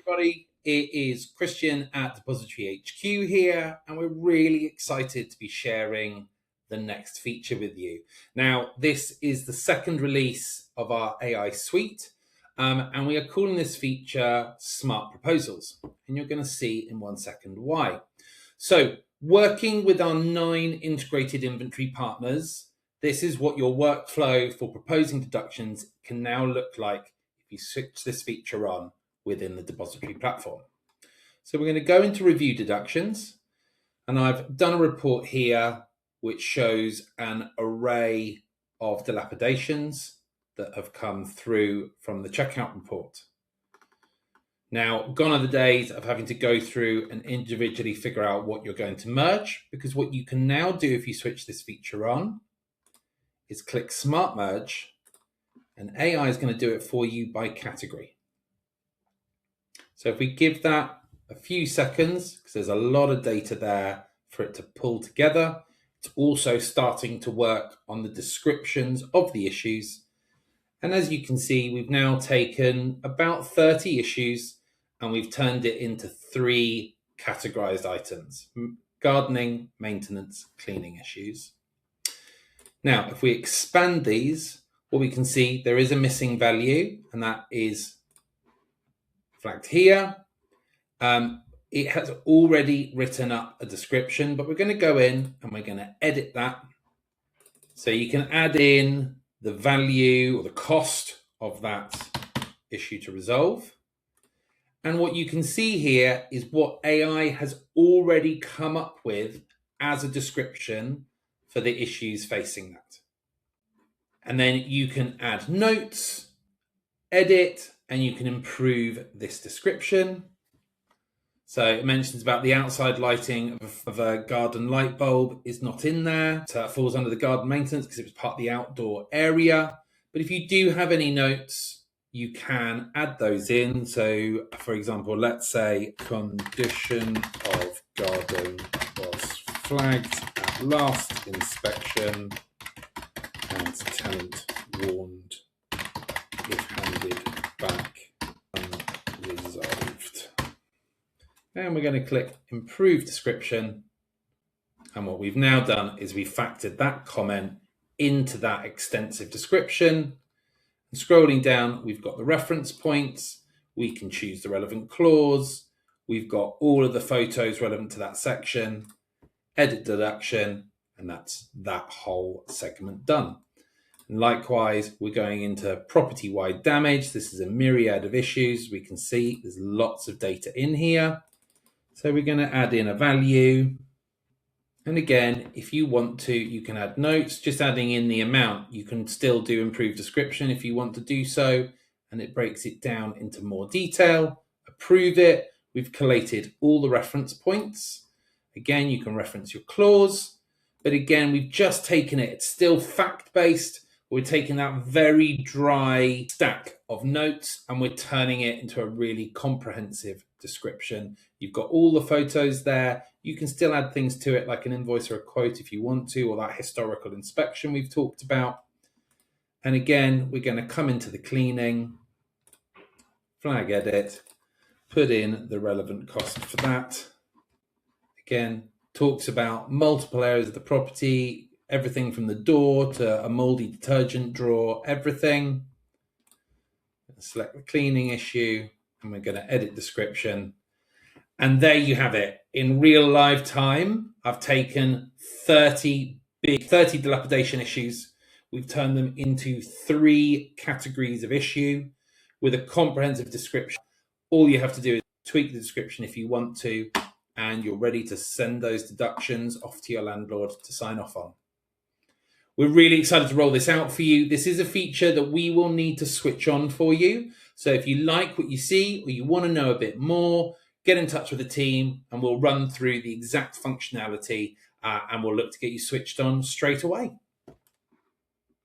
everybody. It is Christian at Depositary HQ here, and we're really excited to be sharing the next feature with you. Now, this is the second release of our AI suite, and we are calling this feature Smart Proposals, and you're going to see in 1 second why. So, working with our 9 integrated inventory partners, this is what your workflow for proposing deductions can now look like if you switch this feature on within the Depositary platform. So we're going to go into review deductions, and I've done a report here which shows an array of dilapidations that have come through from the checkout report. Now, gone are the days of having to go through and individually figure out what you're going to merge, because what you can now do if you switch this feature on is click Smart Merge, and AI is going to do it for you by category. So if we give that a few seconds, because there's a lot of data there for it to pull together, it's also starting to work on the descriptions of the issues. And as you can see, we've now taken about 30 issues and we've turned it into 3 categorized items: gardening, maintenance, cleaning issues. Now, if we expand these, what we can see, there is a missing value, and that is flagged here. It has already written up a description, but we're going to go in and we're going to edit that. So you can add in the value or the cost of that issue to resolve. And what you can see here is what AI has already come up with as a description for the issues facing that. And then you can add notes, edit, and you can improve this description. So it mentions about the outside lighting of a garden light bulb is not in there. So that falls under the garden maintenance because it was part of the outdoor area. But if you do have any notes, you can add those in. So for example, let's say condition of garden was flagged at last inspection and tenant warned if handed back unresolved. And we're going to click Improve Description. And what we've now done is we factored that comment into that extensive description. And scrolling down, we've got the reference points. We can choose the relevant clause. We've got all of the photos relevant to that section, edit deduction, and that's that whole segment done. And likewise, we're going into property-wide damage. This is a myriad of issues. We can see there's lots of data in here. So we're going to add in a value. And again, if you want to, you can add notes, just adding in the amount. You can still do improved description if you want to do so. And it breaks it down into more detail. Approve it. We've collated all the reference points. Again, you can reference your clause. But again, we've just taken it. It's still fact-based. We're taking that very dry stack of notes and we're turning it into a really comprehensive description. You've got all the photos there. You can still add things to it like an invoice or a quote if you want to, or that historical inspection we've talked about. And again, we're going to come into the cleaning, flag edit, put in the relevant cost for that. Again, talks about multiple areas of the property, everything from the door to a moldy detergent drawer, everything. Select the cleaning issue, and we're going to edit description. And there you have it. In real live time, I've taken 30 dilapidation issues. We've turned them into 3 categories of issue with a comprehensive description. All you have to do is tweak the description if you want to, and you're ready to send those deductions off to your landlord to sign off on. We're really excited to roll this out for you. This is a feature that we will need to switch on for you. So if you like what you see or you want to know a bit more, get in touch with the team and we'll run through the exact functionality and we'll look to get you switched on straight away.